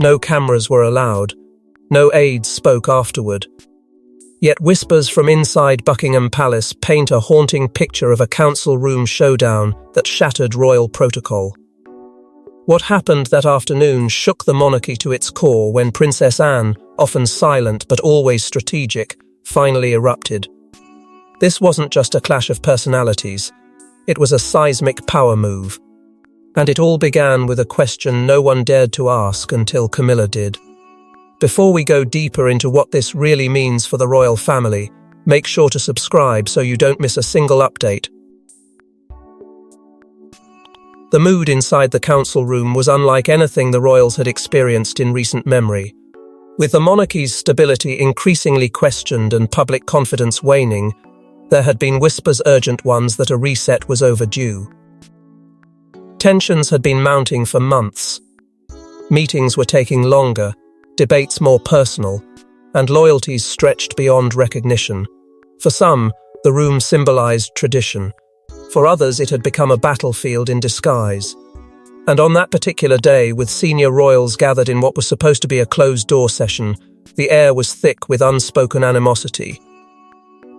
No cameras were allowed. No aides spoke afterward. Yet whispers from inside Buckingham Palace paint a haunting picture of a council room showdown that shattered royal protocol. What happened that afternoon shook the monarchy to its core when Princess Anne, often silent but always strategic, finally erupted. This wasn't just a clash of personalities. It was a seismic power move. And it all began with a question no one dared to ask until Camilla did. Before we go deeper into what this really means for the royal family, make sure to subscribe so you don't miss a single update. The mood inside the council room was unlike anything the royals had experienced in recent memory. With the monarchy's stability increasingly questioned and public confidence waning, there had been whispers, urgent ones, that a reset was overdue. Tensions had been mounting for months. Meetings were taking longer, debates more personal, and loyalties stretched beyond recognition. For some, the room symbolized tradition. For others, it had become a battlefield in disguise. And on that particular day, with senior royals gathered in what was supposed to be a closed-door session, the air was thick with unspoken animosity.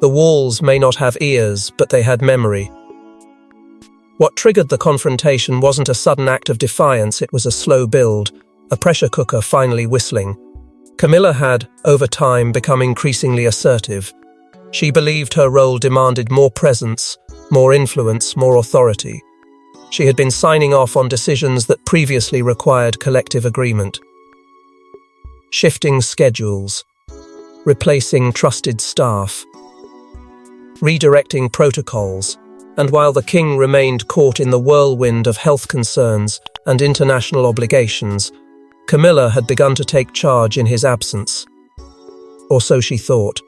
The walls may not have ears, but they had memory. What triggered the confrontation wasn't a sudden act of defiance, it was a slow build, a pressure cooker finally whistling. Camilla had, over time, become increasingly assertive. She believed her role demanded more presence, more influence, more authority. She had been signing off on decisions that previously required collective agreement. Shifting schedules, replacing trusted staff, redirecting protocols, and while the king remained caught in the whirlwind of health concerns and international obligations, Camilla had begun to take charge in his absence. Or so she thought.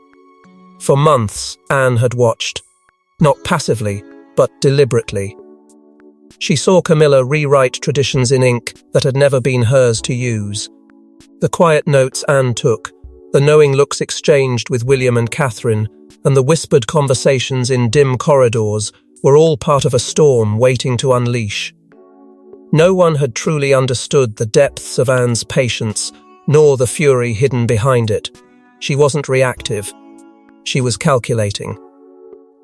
For months, Anne had watched, not passively, but deliberately. She saw Camilla rewrite traditions in ink that had never been hers to use. The quiet notes Anne took, the knowing looks exchanged with William and Catherine, and the whispered conversations in dim corridors were all part of a storm waiting to unleash. No one had truly understood the depths of Anne's patience, nor the fury hidden behind it. She wasn't reactive. She was calculating.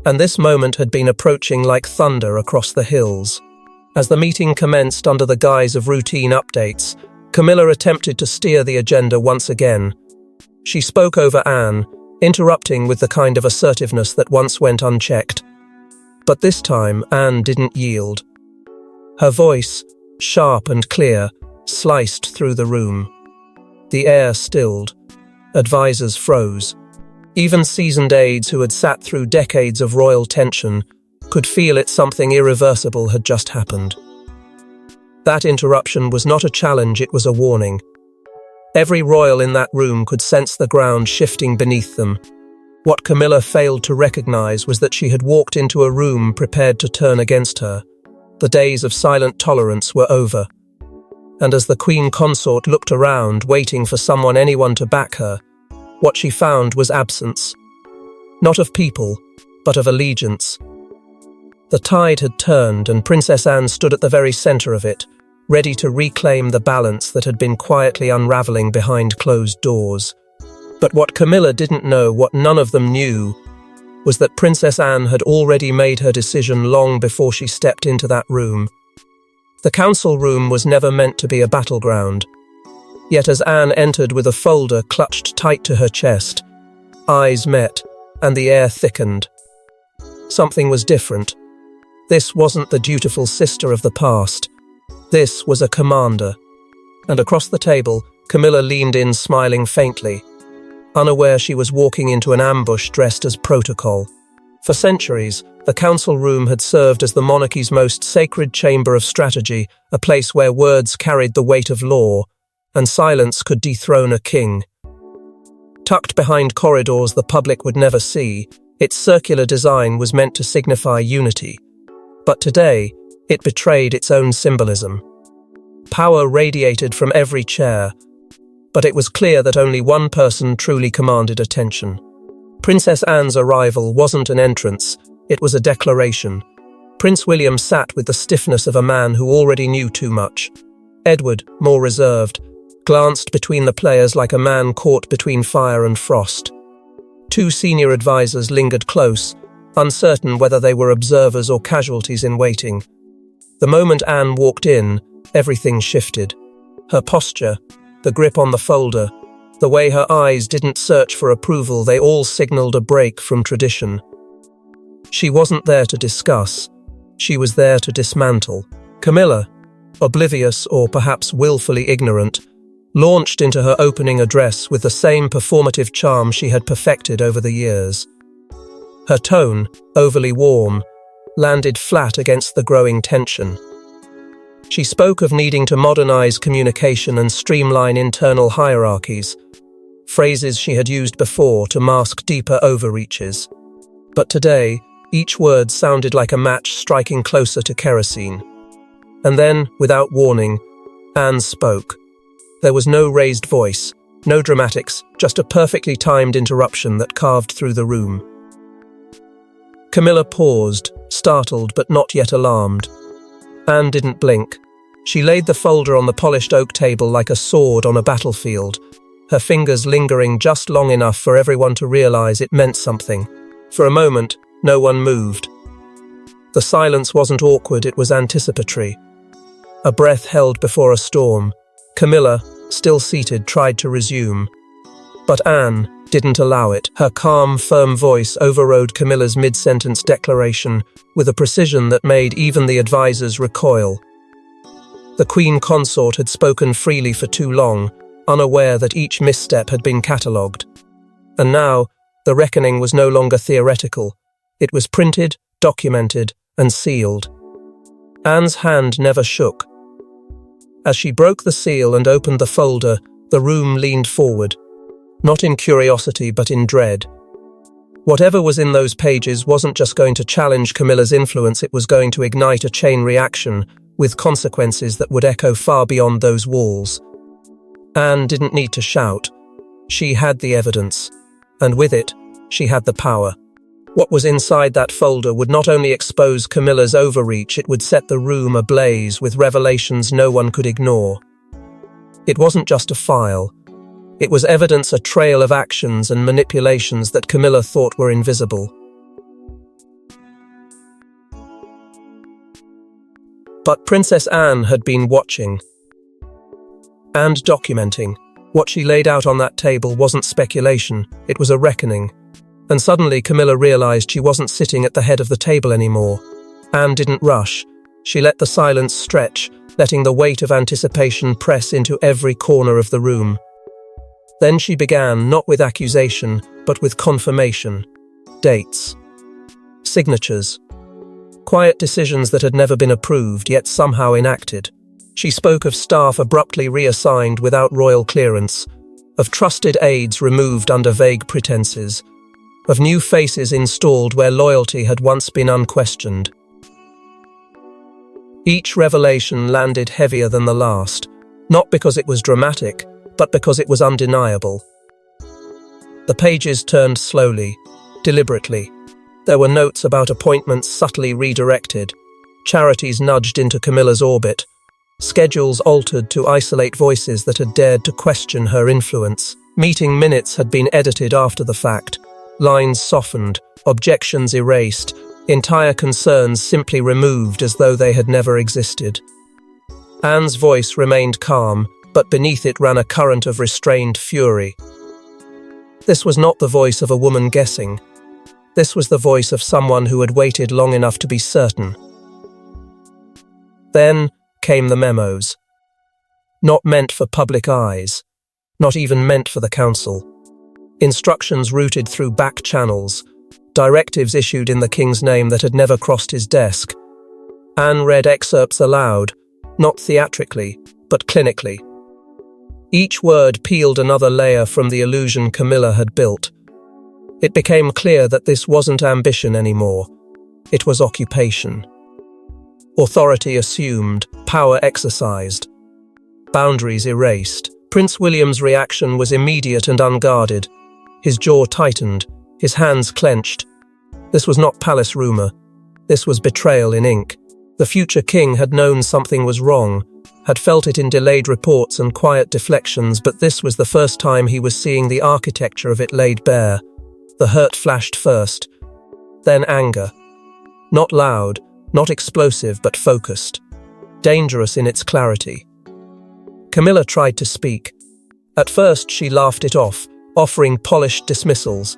And this moment had been approaching like thunder across the hills. As the meeting commenced under the guise of routine updates, Camilla attempted to steer the agenda once again. She spoke over Anne, interrupting with the kind of assertiveness that once went unchecked. But this time, Anne didn't yield. Her voice, sharp and clear, sliced through the room. The air stilled. Advisors froze. Even seasoned aides who had sat through decades of royal tension could feel it. Something irreversible had just happened. That interruption was not a challenge, it was a warning. Every royal in that room could sense the ground shifting beneath them. What Camilla failed to recognize was that she had walked into a room prepared to turn against her. The days of silent tolerance were over. And as the Queen Consort looked around, waiting for anyone to back her, what she found was absence. Not of people, but of allegiance. The tide had turned, and Princess Anne stood at the very center of it, ready to reclaim the balance that had been quietly unraveling behind closed doors. But what Camilla didn't know, what none of them knew, was that Princess Anne had already made her decision long before she stepped into that room. The council room was never meant to be a battleground. Yet as Anne entered with a folder clutched tight to her chest, eyes met, and the air thickened. Something was different. This wasn't the dutiful sister of the past. This was a commander. And across the table, Camilla leaned in, smiling faintly, unaware she was walking into an ambush dressed as protocol. For centuries, the council room had served as the monarchy's most sacred chamber of strategy, a place where words carried the weight of law, and silence could dethrone a king. Tucked behind corridors the public would never see, its circular design was meant to signify unity. But today, it betrayed its own symbolism. Power radiated from every chair, but it was clear that only one person truly commanded attention. Princess Anne's arrival wasn't an entrance, it was a declaration. Prince William sat with the stiffness of a man who already knew too much. Edward, more reserved, glanced between the players like a man caught between fire and frost. Two senior advisors lingered close, uncertain whether they were observers or casualties in waiting. The moment Anne walked in, everything shifted. Her posture, the grip on the folder, the way her eyes didn't search for approval, they all signaled a break from tradition. She wasn't there to discuss. She was there to dismantle. Camilla, oblivious or perhaps willfully ignorant, launched into her opening address with the same performative charm she had perfected over the years. Her tone, overly warm, landed flat against the growing tension. She spoke of needing to modernize communication and streamline internal hierarchies, phrases she had used before to mask deeper overreaches. But today, each word sounded like a match striking closer to kerosene. And then, without warning, Anne spoke. There was no raised voice, no dramatics, just a perfectly timed interruption that carved through the room. Camilla paused, startled but not yet alarmed. Anne didn't blink. She laid the folder on the polished oak table like a sword on a battlefield, her fingers lingering just long enough for everyone to realize it meant something. For a moment, no one moved. The silence wasn't awkward, it was anticipatory. A breath held before a storm. Camilla, still seated, tried to resume. But Anne didn't allow it. Her calm, firm voice overrode Camilla's mid-sentence declaration with a precision that made even the advisors recoil. The Queen Consort had spoken freely for too long, unaware that each misstep had been catalogued. And now, the reckoning was no longer theoretical. It was printed, documented, and sealed. Anne's hand never shook. As she broke the seal and opened the folder, the room leaned forward, not in curiosity but in dread. Whatever was in those pages wasn't just going to challenge Camilla's influence, it was going to ignite a chain reaction with consequences that would echo far beyond those walls. Anne didn't need to shout. She had the evidence, and with it, she had the power. What was inside that folder would not only expose Camilla's overreach, it would set the room ablaze with revelations no one could ignore. It wasn't just a file. It was evidence, a trail of actions and manipulations that Camilla thought were invisible. But Princess Anne had been watching and documenting. What she laid out on that table wasn't speculation, it was a reckoning. And suddenly Camilla realized she wasn't sitting at the head of the table anymore. Anne didn't rush. She let the silence stretch, letting the weight of anticipation press into every corner of the room. Then she began, not with accusation, but with confirmation. Dates. Signatures. Quiet decisions that had never been approved, yet somehow enacted. She spoke of staff abruptly reassigned without royal clearance, of trusted aides removed under vague pretenses, of new faces installed where loyalty had once been unquestioned. Each revelation landed heavier than the last, not because it was dramatic, but because it was undeniable. The pages turned slowly, deliberately. There were notes about appointments subtly redirected, charities nudged into Camilla's orbit, schedules altered to isolate voices that had dared to question her influence. Meeting minutes had been edited after the fact, lines softened, objections erased, entire concerns simply removed as though they had never existed. Anne's voice remained calm, but beneath it ran a current of restrained fury. This was not the voice of a woman guessing. This was the voice of someone who had waited long enough to be certain. Then came the memos. Not meant for public eyes, not even meant for the council. Instructions routed through back channels, directives issued in the king's name that had never crossed his desk. Anne read excerpts aloud, not theatrically, but clinically. Each word peeled another layer from the illusion Camilla had built. It became clear that this wasn't ambition anymore. It was occupation. Authority assumed, power exercised, boundaries erased. Prince William's reaction was immediate and unguarded. His jaw tightened, his hands clenched. This was not palace rumor. This was betrayal in ink. The future king had known something was wrong, had felt it in delayed reports and quiet deflections, but this was the first time he was seeing the architecture of it laid bare. The hurt flashed first, then anger. Not loud, not explosive, but focused. Dangerous in its clarity. Camilla tried to speak. At first she laughed it off, offering polished dismissals,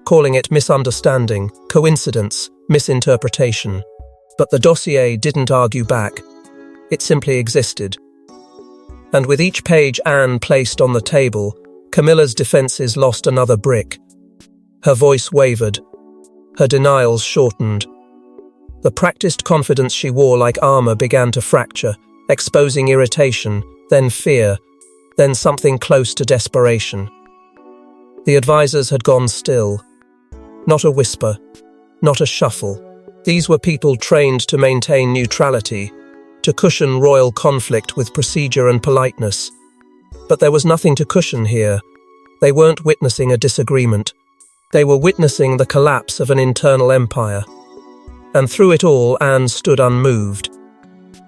calling it misunderstanding, coincidence, misinterpretation. But the dossier didn't argue back. It simply existed. And with each page Anne placed on the table, Camilla's defenses lost another brick. Her voice wavered. Her denials shortened. The practiced confidence she wore like armor began to fracture, exposing irritation, then fear, then something close to desperation. The advisors had gone still. Not a whisper, not a shuffle. These were people trained to maintain neutrality, to cushion royal conflict with procedure and politeness. But there was nothing to cushion here. They weren't witnessing a disagreement. They were witnessing the collapse of an internal empire. And through it all, Anne stood unmoved.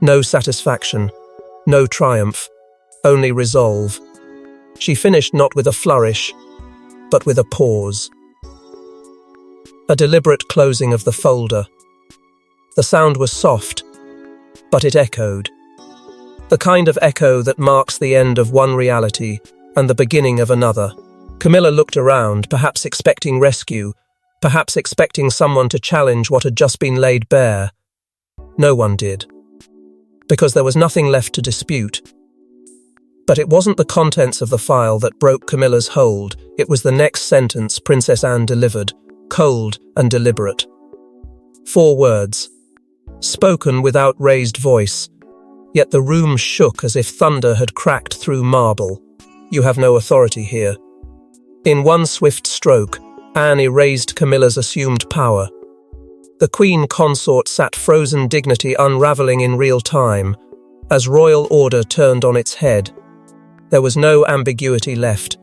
No satisfaction, no triumph, only resolve. She finished not with a flourish, but with a pause. A deliberate closing of the folder. The sound was soft, but it echoed. The kind of echo that marks the end of one reality and the beginning of another. Camilla looked around, perhaps expecting rescue, perhaps expecting someone to challenge what had just been laid bare. No one did, because there was nothing left to dispute. But it wasn't the contents of the file that broke Camilla's hold, it was the next sentence Princess Anne delivered, cold and deliberate. 4 words, spoken without raised voice, yet the room shook as if thunder had cracked through marble. You have no authority here. In one swift stroke, Anne erased Camilla's assumed power. The Queen Consort sat frozen dignity unraveling in real time, as royal order turned on its head. There was no ambiguity left.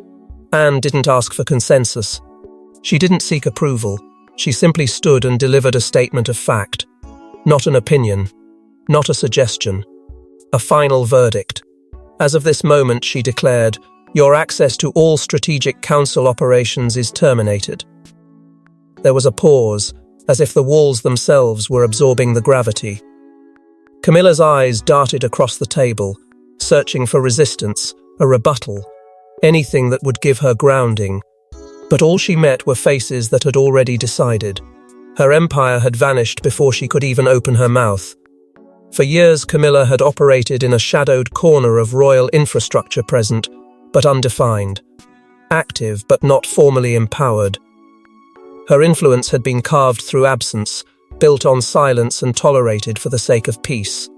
Anne didn't ask for consensus. She didn't seek approval. She simply stood and delivered a statement of fact. Not an opinion. Not a suggestion. A final verdict. As of this moment, she declared, your access to all strategic council operations is terminated. There was a pause, as if the walls themselves were absorbing the gravity. Camilla's eyes darted across the table, searching for resistance, a rebuttal, anything that would give her grounding. But all she met were faces that had already decided. Her empire had vanished before she could even open her mouth. For years, Camilla had operated in a shadowed corner of royal infrastructure, present but undefined, active but not formally empowered. Her influence had been carved through absence, built on silence and tolerated for the sake of peace.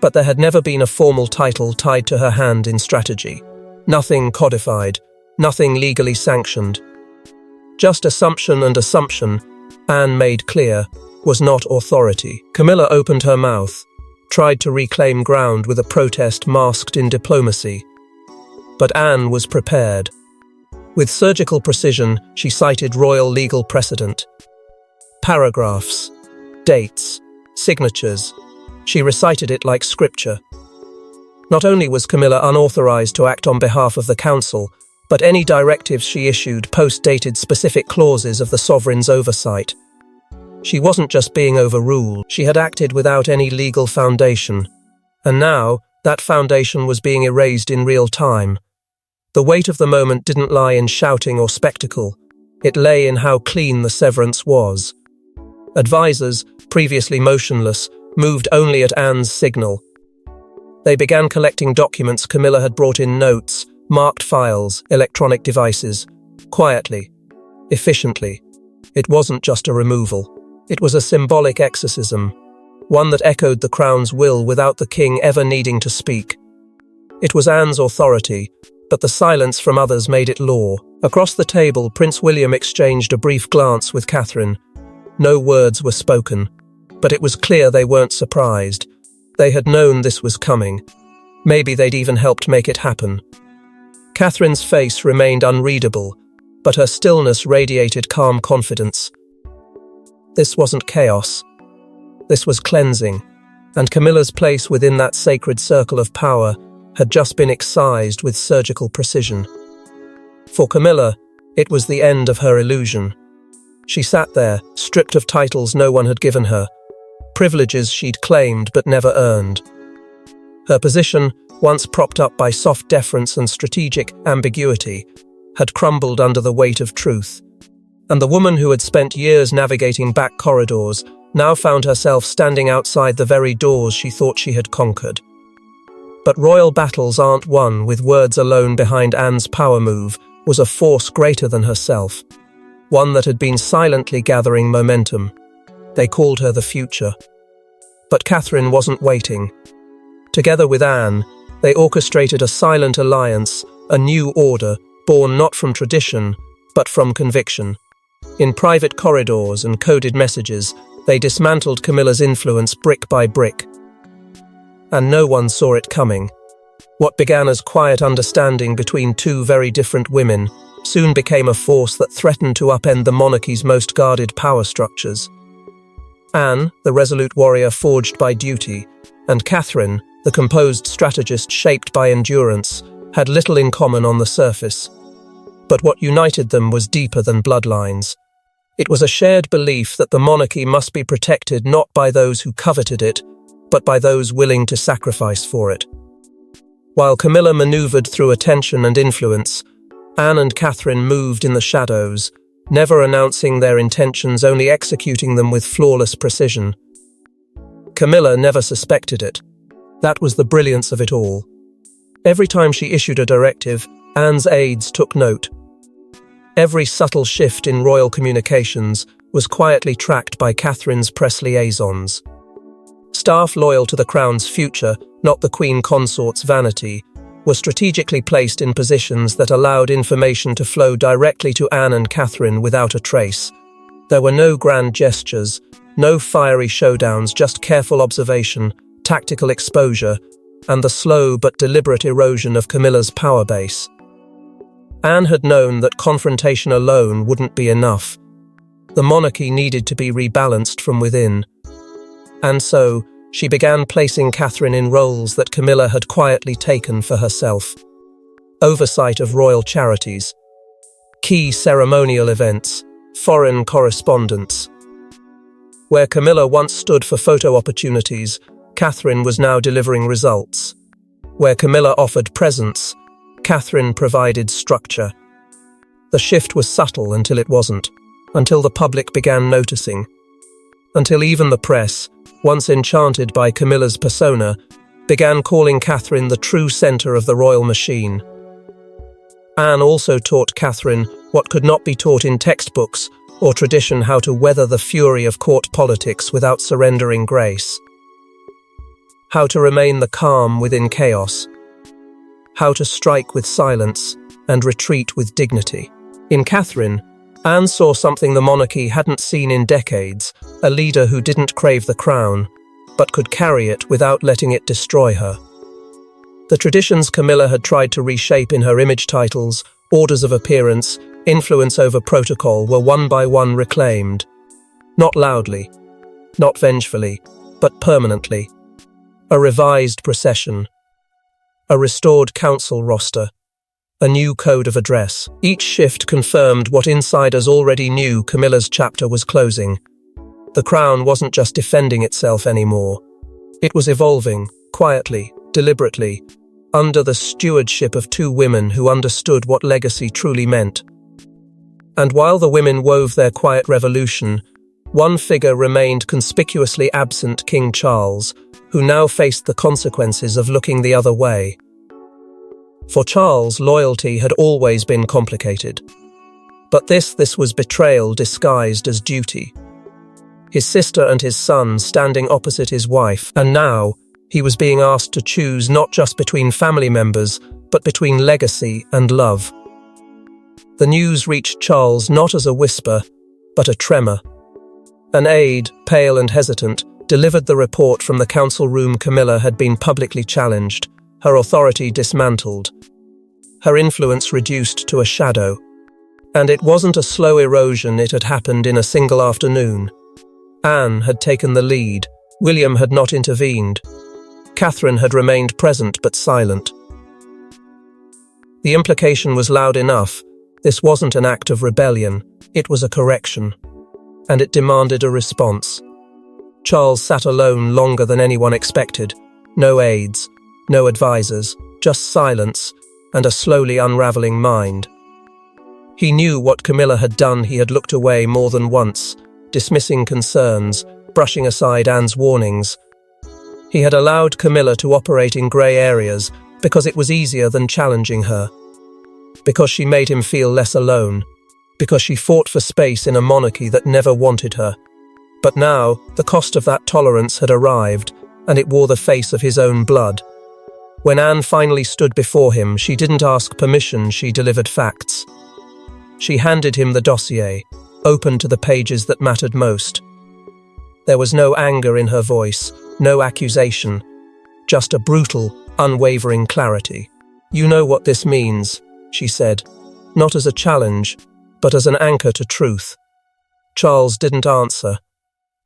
But there had never been a formal title tied to her hand in strategy. Nothing codified, nothing legally sanctioned. Just assumption, and assumption, Anne made clear, was not authority. Camilla opened her mouth, tried to reclaim ground with a protest masked in diplomacy. But Anne was prepared. With surgical precision, she cited royal legal precedent. Paragraphs, dates, signatures. She recited it like scripture. Not only was Camilla unauthorized to act on behalf of the council, but any directives she issued post-dated specific clauses of the sovereign's oversight. She wasn't just being overruled, she had acted without any legal foundation. And now, that foundation was being erased in real time. The weight of the moment didn't lie in shouting or spectacle. It lay in how clean the severance was. Advisors, previously motionless, moved only at Anne's signal. They began collecting documents. Camilla had brought in notes, marked files, electronic devices. Quietly, efficiently. It wasn't just a removal. It was a symbolic exorcism, one that echoed the crown's will without the king ever needing to speak. It was Anne's authority, but the silence from others made it law. Across the table, Prince William exchanged a brief glance with Catherine. No words were spoken, but it was clear they weren't surprised. They had known this was coming. Maybe they'd even helped make it happen. Catherine's face remained unreadable, but her stillness radiated calm confidence. This wasn't chaos. This was cleansing. and Camilla's place within that sacred circle of power had just been excised with surgical precision. For Camilla, it was the end of her illusion. She sat there, stripped of titles no one had given her, privileges she'd claimed but never earned. Her position, once propped up by soft deference and strategic ambiguity, had crumbled under the weight of truth, and the woman who had spent years navigating back corridors now found herself standing outside the very doors she thought she had conquered. But royal battles aren't won with words alone. Behind Anne's power move was a force greater than herself, one that had been silently gathering momentum. They called her the future. But Catherine wasn't waiting. Together with Anne, they orchestrated a silent alliance, a new order, born not from tradition, but from conviction. In private corridors and coded messages, they dismantled Camilla's influence brick by brick. And no one saw it coming. What began as quiet understanding between two very different women soon became a force that threatened to upend the monarchy's most guarded power structures. Anne, the resolute warrior forged by duty, and Catherine, the composed strategist shaped by endurance, had little in common on the surface. But what united them was deeper than bloodlines. It was a shared belief that the monarchy must be protected not by those who coveted it, but by those willing to sacrifice for it. While Camilla maneuvered through attention and influence, Anne and Catherine moved in the shadows, never announcing their intentions, only executing them with flawless precision. Camilla never suspected it. That was the brilliance of it all. Every time she issued a directive, Anne's aides took note. Every subtle shift in royal communications was quietly tracked by Catherine's press liaisons. Staff loyal to the crown's future, not the Queen Consort's vanity, were strategically placed in positions that allowed information to flow directly to Anne and Catherine without a trace. There were no grand gestures, no fiery showdowns, just careful observation, tactical exposure, and the slow but deliberate erosion of Camilla's power base. Anne had known that confrontation alone wouldn't be enough. The monarchy needed to be rebalanced from within. And so, she began placing Catherine in roles that Camilla had quietly taken for herself. Oversight of royal charities, key ceremonial events, foreign correspondence. Where Camilla once stood for photo opportunities, Catherine was now delivering results. Where Camilla offered presence, Catherine provided structure. The shift was subtle until it wasn't, until the public began noticing, until even the press, once enchanted by Camilla's persona, began calling Catherine the true centre of the royal machine. Anne also taught Catherine what could not be taught in textbooks or tradition: how to weather the fury of court politics without surrendering grace. How to remain the calm within chaos. How to strike with silence and retreat with dignity. In Catherine, Anne saw something the monarchy hadn't seen in decades: a leader who didn't crave the crown, but could carry it without letting it destroy her. The traditions Camilla had tried to reshape in her image, titles, orders of appearance, influence over protocol, were one by one reclaimed. Not loudly, not vengefully, but permanently. A revised procession. A restored council roster. A new code of address. Each shift confirmed what insiders already knew: Camilla's chapter was closing. The crown wasn't just defending itself anymore. It was evolving, quietly, deliberately, under the stewardship of two women who understood what legacy truly meant. And while the women wove their quiet revolution, one figure remained conspicuously absent: King Charles, who now faced the consequences of looking the other way. For Charles, loyalty had always been complicated. But this was betrayal disguised as duty. His sister and his son standing opposite his wife, and now he was being asked to choose not just between family members, but between legacy and love. The news reached Charles not as a whisper, but a tremor. An aide, pale and hesitant, delivered the report from the council room. Camilla had been publicly challenged, her authority dismantled, her influence reduced to a shadow. And it wasn't a slow erosion, it had happened in a single afternoon. Anne had taken the lead, William had not intervened. Catherine had remained present but silent. The implication was loud enough. This wasn't an act of rebellion, it was a correction. And it demanded a response. Charles sat alone longer than anyone expected. No aides, no advisors, just silence and a slowly unraveling mind. He knew what Camilla had done. He had looked away more than once, dismissing concerns, brushing aside Anne's warnings. He had allowed Camilla to operate in grey areas because it was easier than challenging her. Because she made him feel less alone. Because she fought for space in a monarchy that never wanted her. But now, the cost of that tolerance had arrived, and it wore the face of his own blood. When Anne finally stood before him, she didn't ask permission, she delivered facts. She handed him the dossier, open to the pages that mattered most. There was no anger in her voice, no accusation, just a brutal, unwavering clarity. "You know what this means," she said, not as a challenge, but as an anchor to truth. Charles didn't answer.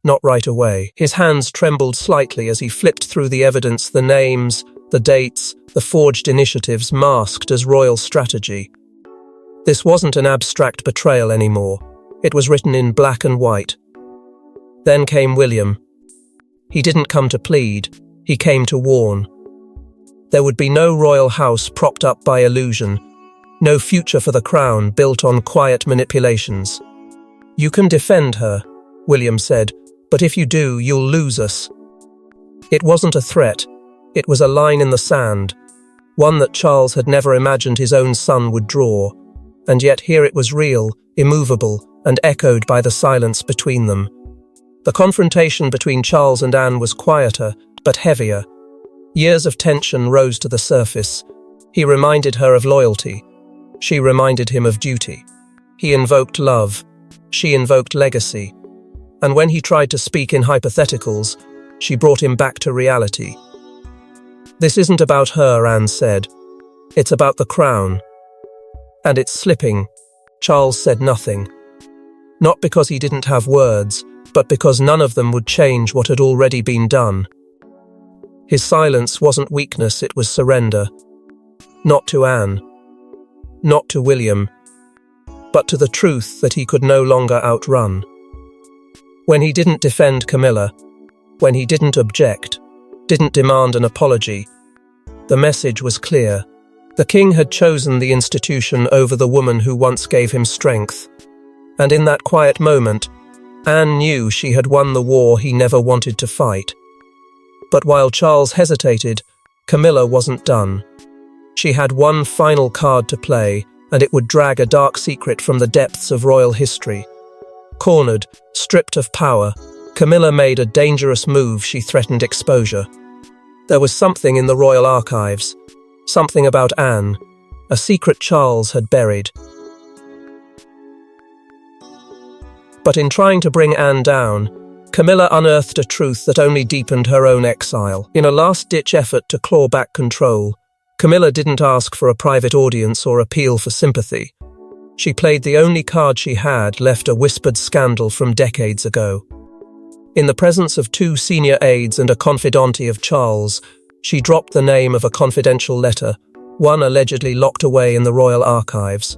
Not right away. His hands trembled slightly as he flipped through the evidence, the names, the dates, the forged initiatives masked as royal strategy. This wasn't an abstract betrayal anymore. It was written in black and white. Then came William. He didn't come to plead, he came to warn. There would be no royal house propped up by illusion, no future for the crown built on quiet manipulations. "You can defend her," William said, "but if you do, you'll lose us." It wasn't a threat, it was a line in the sand, one that Charles had never imagined his own son would draw, and yet here it was real, immovable, and echoed by the silence between them. The confrontation between Charles and Anne was quieter, but heavier. Years of tension rose to the surface. He reminded her of loyalty. She reminded him of duty. He invoked love. She invoked legacy. And when he tried to speak in hypotheticals, she brought him back to reality. "This isn't about her," Anne said. "It's about the crown. And it's slipping." Charles said nothing. Not because he didn't have words, but because none of them would change what had already been done. His silence wasn't weakness, it was surrender. Not to Anne. Not to William. But to the truth that he could no longer outrun. When he didn't defend Camilla, when he didn't object, didn't demand an apology, the message was clear. The king had chosen the institution over the woman who once gave him strength. And in that quiet moment, Anne knew she had won the war he never wanted to fight. But while Charles hesitated, Camilla wasn't done. She had one final card to play, and it would drag a dark secret from the depths of royal history. Cornered, stripped of power, Camilla made a dangerous move. She threatened exposure. There was something in the royal archives, something about Anne, a secret Charles had buried. But in trying to bring Anne down, Camilla unearthed a truth that only deepened her own exile. In a last-ditch effort to claw back control, Camilla didn't ask for a private audience or appeal for sympathy. She played the only card she had, left a whispered scandal from decades ago. In the presence of two senior aides and a confidante of Charles, she dropped the name of a confidential letter, one allegedly locked away in the royal archives.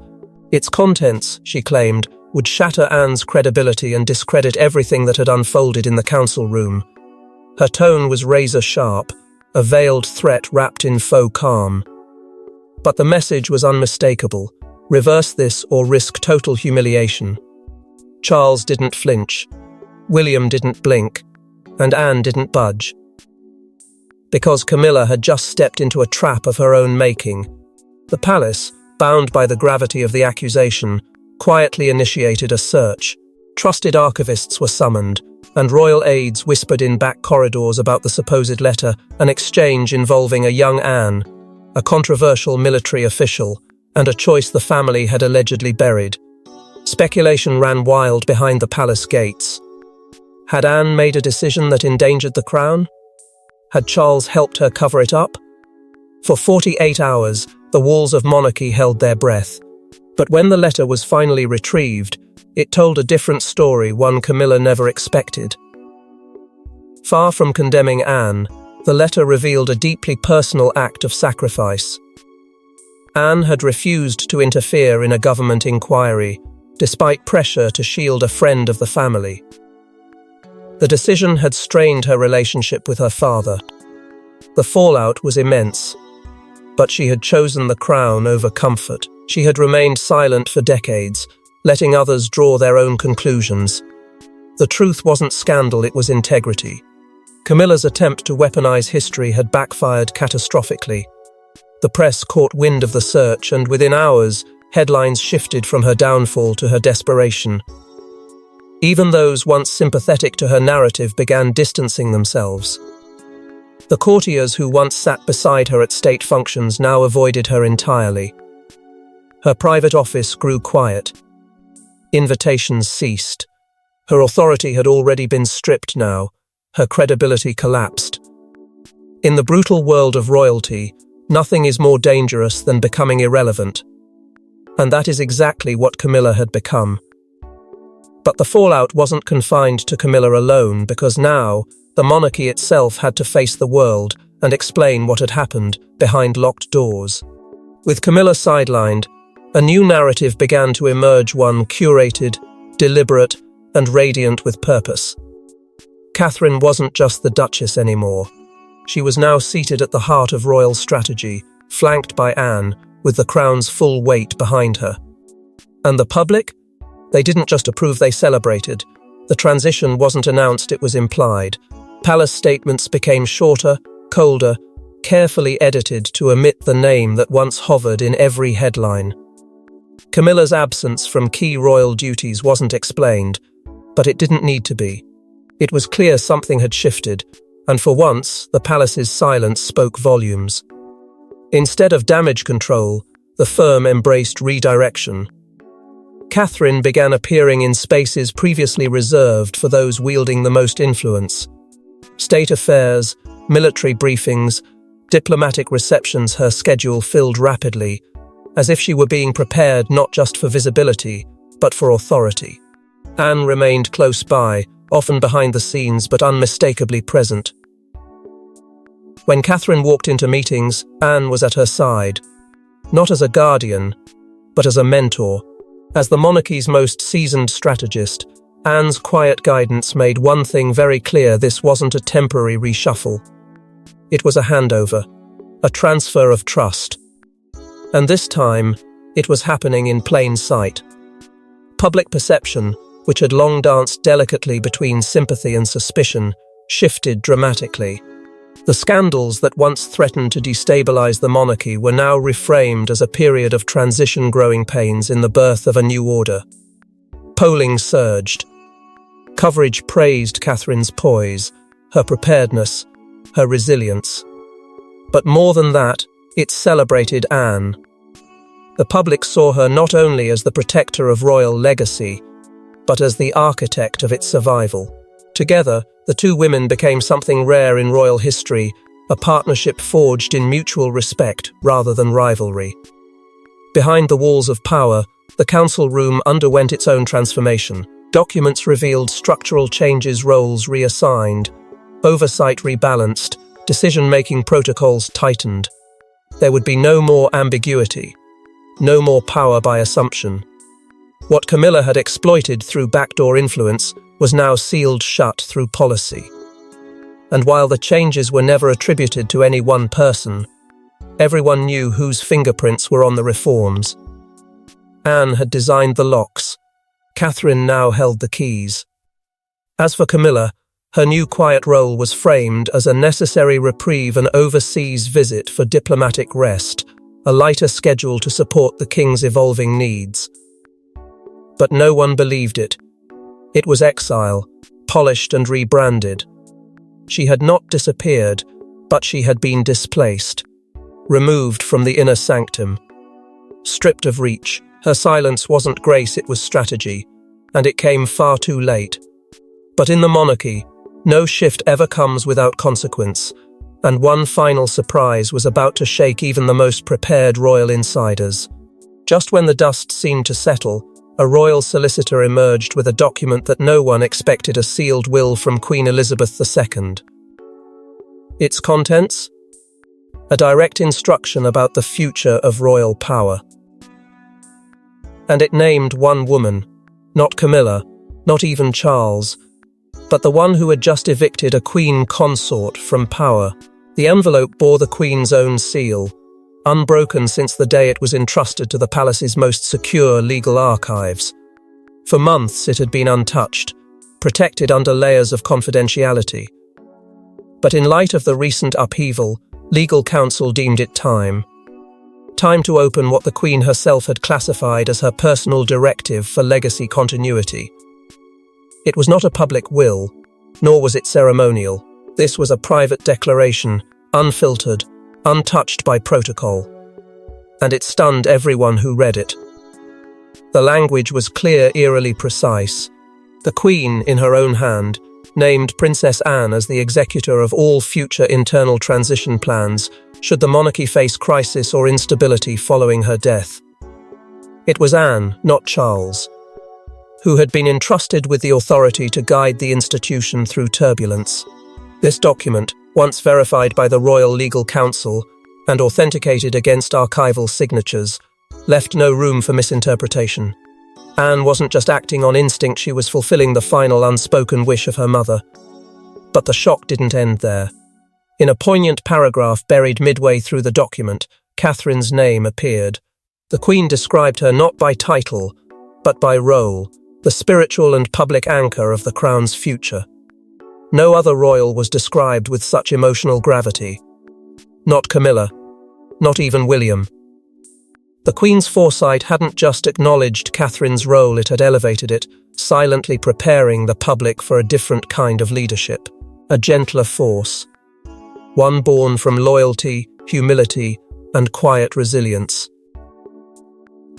Its contents, she claimed, would shatter Anne's credibility and discredit everything that had unfolded in the council room. Her tone was razor-sharp, a veiled threat wrapped in faux calm. But the message was unmistakable. Reverse this or risk total humiliation. Charles didn't flinch. William didn't blink. And Anne didn't budge. Because Camilla had just stepped into a trap of her own making. The palace, bound by the gravity of the accusation, quietly initiated a search. Trusted archivists were summoned, and royal aides whispered in back corridors about the supposed letter, an exchange involving a young Anne, a controversial military official, and a choice the family had allegedly buried. Speculation ran wild behind the palace gates. Had Anne made a decision that endangered the crown? Had Charles helped her cover it up? For 48 hours, the walls of monarchy held their breath. But when the letter was finally retrieved, it told a different story, one Camilla never expected. Far from condemning Anne, the letter revealed a deeply personal act of sacrifice. Anne had refused to interfere in a government inquiry, despite pressure to shield a friend of the family. The decision had strained her relationship with her father. The fallout was immense, but she had chosen the crown over comfort. She had remained silent for decades, letting others draw their own conclusions. The truth wasn't scandal, it was integrity. Camilla's attempt to weaponize history had backfired catastrophically. The press caught wind of the search, and within hours, headlines shifted from her downfall to her desperation. Even those once sympathetic to her narrative began distancing themselves. The courtiers who once sat beside her at state functions now avoided her entirely. Her private office grew quiet. Invitations ceased. Her authority had already been stripped now. Her credibility collapsed. In the brutal world of royalty, nothing is more dangerous than becoming irrelevant. And that is exactly what Camilla had become. But the fallout wasn't confined to Camilla alone, because now, the monarchy itself had to face the world and explain what had happened behind locked doors. With Camilla sidelined, a new narrative began to emerge, one curated, deliberate, and radiant with purpose. Catherine wasn't just the Duchess anymore. She was now seated at the heart of royal strategy, flanked by Anne, with the crown's full weight behind her. And the public? They didn't just approve, they celebrated. The transition wasn't announced, it was implied. Palace statements became shorter, colder, carefully edited to omit the name that once hovered in every headline. Camilla's absence from key royal duties wasn't explained, but it didn't need to be. It was clear something had shifted, and for once, the palace's silence spoke volumes. Instead of damage control, the firm embraced redirection. Catherine began appearing in spaces previously reserved for those wielding the most influence. State affairs, military briefings, diplomatic receptions, her schedule filled rapidly, as if she were being prepared not just for visibility, but for authority. Anne remained close by, often behind the scenes but unmistakably present. When Catherine walked into meetings, Anne was at her side, not as a guardian, but as a mentor. As the monarchy's most seasoned strategist, Anne's quiet guidance made one thing very clear: this wasn't a temporary reshuffle. It was a handover, a transfer of trust. And this time, it was happening in plain sight. Public perception, which had long danced delicately between sympathy and suspicion, shifted dramatically. The scandals that once threatened to destabilize the monarchy were now reframed as a period of transition, growing pains in the birth of a new order. Polling surged. Coverage praised Catherine's poise, her preparedness, her resilience. But more than that, it celebrated Anne. The public saw her not only as the protector of royal legacy, but as the architect of its survival. Together, the two women became something rare in royal history, a partnership forged in mutual respect rather than rivalry. Behind the walls of power, the council room underwent its own transformation. Documents revealed structural changes, roles reassigned, oversight rebalanced, decision-making protocols tightened. There would be no more ambiguity, no more power by assumption. What Camilla had exploited through backdoor influence was now sealed shut through policy. And while the changes were never attributed to any one person, everyone knew whose fingerprints were on the reforms. Anne had designed the locks. Catherine now held the keys. As for Camilla, her new quiet role was framed as a necessary reprieve, an overseas visit for diplomatic rest, a lighter schedule to support the king's evolving needs. But no one believed it. It was exile, polished and rebranded. She had not disappeared, but she had been displaced, removed from the inner sanctum. Stripped of reach, her silence wasn't grace, it was strategy, and it came far too late. But in the monarchy, no shift ever comes without consequence, and one final surprise was about to shake even the most prepared royal insiders. Just when the dust seemed to settle, a royal solicitor emerged with a document that no one expected: a sealed will from Queen Elizabeth II. Its contents? A direct instruction about the future of royal power. And it named one woman, not Camilla, not even Charles, but the one who had just evicted a queen consort from power. The envelope bore the Queen's own seal, unbroken since the day it was entrusted to the palace's most secure legal archives. For months it had been untouched, protected under layers of confidentiality. But in light of the recent upheaval, legal counsel deemed it time to open what the Queen herself had classified as her personal directive for legacy continuity. It was not a public will, nor was it ceremonial. This was a private declaration, unfiltered, untouched by protocol. And it stunned everyone who read it. The language was clear, eerily precise. The Queen, in her own hand, named Princess Anne as the executor of all future internal transition plans should the monarchy face crisis or instability following her death. It was Anne, not Charles, who had been entrusted with the authority to guide the institution through turbulence. This document, once verified by the Royal Legal Council and authenticated against archival signatures, left no room for misinterpretation. Anne wasn't just acting on instinct, she was fulfilling the final unspoken wish of her mother. But the shock didn't end there. In a poignant paragraph buried midway through the document, Catherine's name appeared. The Queen described her not by title, but by role, the spiritual and public anchor of the Crown's future. No other royal was described with such emotional gravity. Not Camilla, not even William. The Queen's foresight hadn't just acknowledged Catherine's role, it had elevated it, silently preparing the public for a different kind of leadership, a gentler force, one born from loyalty, humility, and quiet resilience.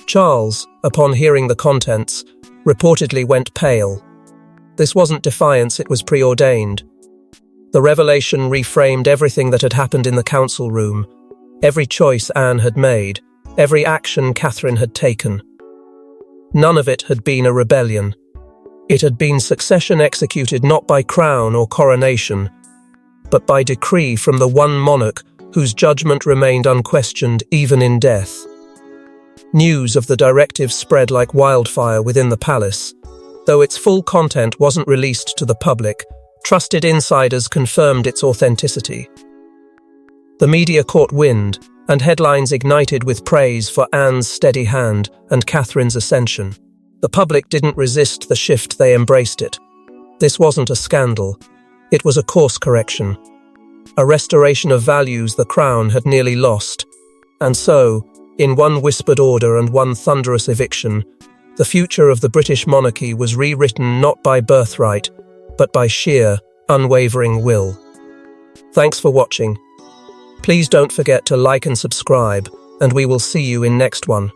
Charles, upon hearing the contents, reportedly went pale. This wasn't defiance, it was preordained. The revelation reframed everything that had happened in the council room, every choice Anne had made, every action Catherine had taken. None of it had been a rebellion. It had been succession executed not by crown or coronation, but by decree from the one monarch whose judgment remained unquestioned even in death. News of the directive spread like wildfire within the palace. Though its full content wasn't released to the public, trusted insiders confirmed its authenticity. The media caught wind, and headlines ignited with praise for Anne's steady hand and Catherine's ascension. The public didn't resist the shift, they embraced it. This wasn't a scandal. It was a course correction, a restoration of values the Crown had nearly lost. And so, in one whispered order and one thunderous eviction, the future of the British monarchy was rewritten not by birthright, but by sheer, unwavering will. Thanks for watching. Please don't forget to like and subscribe, and we will see you in next one.